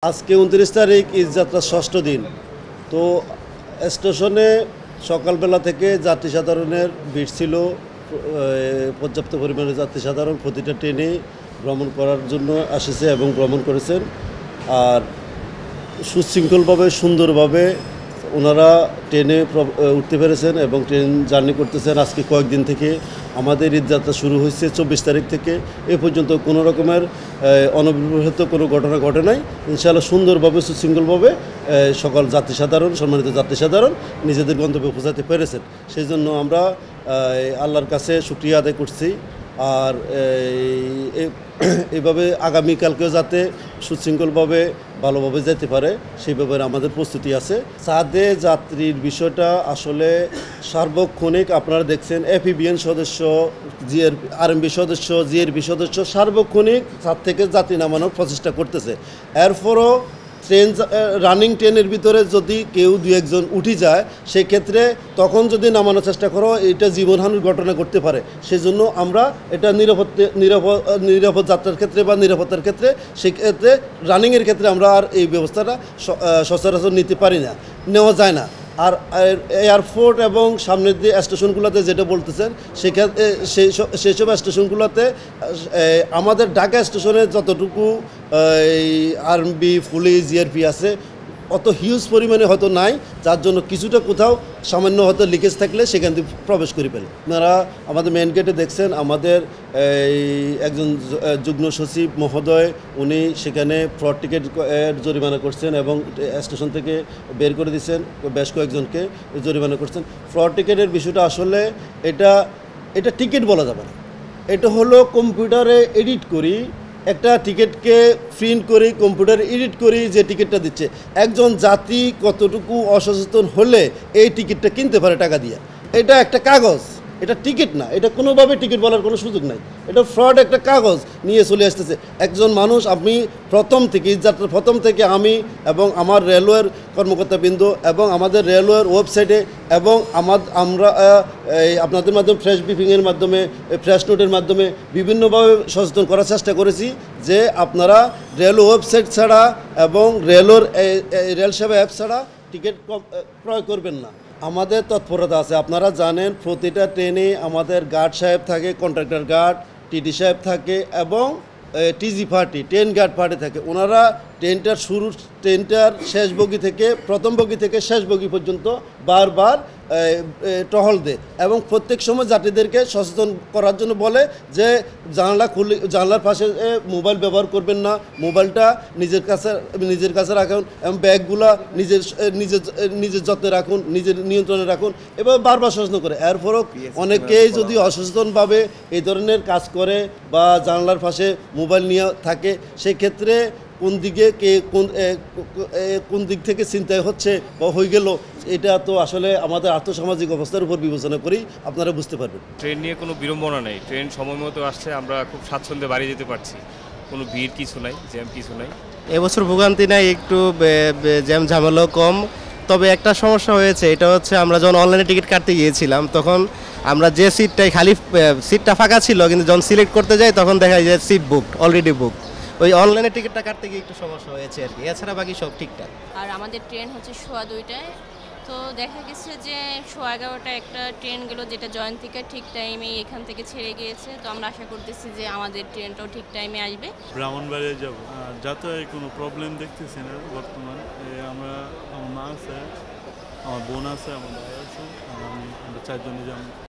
আজকে ২৯ তারিখ ঈদযাত্রার ষষ্ঠ দিন। তো স্টেশনে সকালবেলা থেকে যাত্রী সাধারণের ভিড় ছিল, পর্যাপ্ত পরিমাণে যাত্রী সাধারণ প্রতিটা ট্রেনে ভ্রমণ করার জন্য এসেছে এবং ভ্রমণ করেছেন। আর সুশৃঙ্খলভাবে সুন্দরভাবে ওনারা ট্রেনে উঠতে পেরেছেন এবং ট্রেন জার্নি করতেছেন। আজকে কয়েকদিন থেকে আমাদের ঈদযাত্রা শুরু হয়েছে ২৪ তারিখ থেকে এ পর্যন্ত কোনো রকমের অনভিপ্রেত কোনো ঘটনা ঘটে নাই। ইনশাআল্লাহ সুন্দরভাবে সুশৃঙ্খলভাবে সকল যাত্রী সাধারণ, সম্মানিত যাত্রী সাধারণ নিজেদের গন্তব্যে পৌঁছাতে পেরেছেন। সেই জন্য আমরা আল্লাহর কাছে শুকরিয়া আদায় করছি। আর এইভাবে আগামীকালকেও যাতে সুশৃঙ্খলভাবে ভালোভাবে যেতে পারে সেই ব্যাপারে আমাদের প্রস্তুতি আছে। চাঁদে যাত্রীর বিষয়টা আসলে সার্বক্ষণিক আপনারা দেখছেন এফিবিএন সদস্য, আরএমবি সদস্য, জিআরবি সদস্য সার্বক্ষণিক চাঁদ থেকে যাত্রী নামানোর প্রচেষ্টা করতেছে। এরপরও রানিং ট্রেনের ভিতরে যদি কেউ দু একজন উঠে যায় সেক্ষেত্রে তখন যদি নামানোর চেষ্টা করো এটা জীবনহানির ঘটনা ঘটতে পারে। সেজন্য আমরা এটা নিরাপদ যাত্রার ক্ষেত্রে বা নিরাপত্তার ক্ষেত্রে সেক্ষেত্রে রানিংয়ের ক্ষেত্রে আমরা আর এই ব্যবস্থাটা সচরাচর নিতে পারি না, নেওয়া যায় না। আর এয়ারপোর্ট এবং সামনের যে স্টেশনগুলোতে যেটা বলতেছেন সেক্ষেত্রে সেই সব স্টেশনগুলোতে আমাদের ঢাকা স্টেশনে যতটুকু আরএমবি, পুলিশ, জিআরপি আছে অত হিউজ পরিমাণে হয়তো নাই, যার জন্য কিছুটা কোথাও সামান্য হয়তো লিকেজ থাকলে সেখান থেকে প্রবেশ করে ফেলে। আপনারা আমাদের মেন গেটে দেখছেন আমাদের একজন যুগ্ম সচিব মহোদয় উনি সেখানে ফ্রড টিকিট জরিমানা করছেন এবং স্টেশন থেকে বের করে দিচ্ছেন, বেশ কয়েকজনকে জরিমানা করছেন। ফ্রড টিকিটের বিষয়টা আসলে এটা টিকিট বলা যাবে না, এটা হলো কম্পিউটারে এডিট করি একটা টিকিটকে প্রিন্ট করি, কম্পিউটারে এডিট করি যে টিকিটটা দিচ্ছে। একজন যাত্রী কতটুকু অসচেতন হলে এই টিকিটটা কিনতে পারে টাকা দিয়ে? এটা একটা কাগজ, এটা টিকিট না, এটা কোনোভাবে টিকিট বলার কোনো সুযোগ নাই। এটা ফ্রড একটা কাগজ নিয়ে চলে আসতেছে একজন মানুষ। আমি ঈদযাত্রার প্রথম থেকে আমি এবং আমার রেলওয়ের কর্মকর্তাবৃন্দ এবং আমাদের রেলওয়ের ওয়েবসাইটে এবং আমরা আপনাদের মাধ্যমে ফ্রেশ ব্রিফিংয়ের মাধ্যমে, ফ্রেশ নোটের মাধ্যমে বিভিন্নভাবে সচেতন করার চেষ্টা করেছি যে আপনারা রেল ওয়েবসাইট ছাড়া এবং রেল সেবা অ্যাপ ছাড়া টিকিট ক্রয় করবেন না। আমাদের তৎপরতা আছে, আপনারা জানেন প্রতিটা ট্রেনে আমাদের গার্ড সাহেব থাকে, কন্ট্রাক্টর গার্ড, টিটি সাহেব থাকে এবং TG party, train guard party থাকে। ওনারা ট্রেনটার শেষ বগি থেকে প্রথম বগি থেকে শেষ বগি পর্যন্ত বারবার টহল দেয় এবং প্রত্যেক সময় যাত্রীদেরকে সচেতন করার জন্য বলে যে জানলার পাশে মোবাইল ব্যবহার করবেন না, মোবাইলটা নিজের কাছে রাখুন এবং ব্যাগগুলা নিজের যত্নে রাখুন, নিজের নিয়ন্ত্রণে রাখুন, এভাবে বারবার সচেতন করে। এরপরও অনেকেই যদি অসচেতনভাবে এই ধরনের কাজ করে বা জানলার পাশে মোবাইল নিয়ে থাকে সেক্ষেত্রে কোন দিক থেকে চিন্তায় হচ্ছে বা হয়ে গেল এটা তো আসলে আমাদের আর্থসামাজিক অবস্থার উপর বিবেচনা করেই আপনারা বুঝতে পারবেন। ট্রেন নিয়ে কোনো বিড়ম্বনা নেই, ট্রেন সময় মতো আসছে, আমরা খুব স্বাচ্ছন্দ্যে বাড়ি যেতে পারছি, কোনো ভিড় কিছু নাই, জ্যাম কিছু নাই। এবছর ভোগান্তি নাই, একটু জ্যাম ঝামেলাও কম। তবে একটা সমস্যা হয়েছে, এটা হচ্ছে আমরা যখন অনলাইনে টিকিট কাটতে গিয়েছিলাম তখন আমরা যে সিটটা ফাঁকা ছিল কিন্তু যখন সিলেক্ট করতে যাই তখন দেখা যায় সিট বুকড, অলরেডি বুকড। ওই অনলাইনে টিকিটটা কাটতে গিয়ে একটু সমস্যা হয়েছে আর কি, এছাড়া বাকি সব ঠিকঠাক। আর আমাদের ট্রেন হচ্ছে 2:15টায়, তো দেখা গেছে যে 11:30টায় একটা ট্রেন গেল যেটা জয়ন্তিকা ঠিক টাইমে এখান থেকে ছেড়ে গিয়েছে। তো আমরা আশা করতেছি যে আমাদের ট্রেনটাও ঠিক টাইমে আসবে। ব্রাহ্মণবাড়িয়া যাব, যাতায়াতে কোনো প্রবলেম দেখতেছি না বর্তমান। আমার মা আছে, আমার বোন আছে, আমার ভাই আছে, আমরা 4 জনে যাব।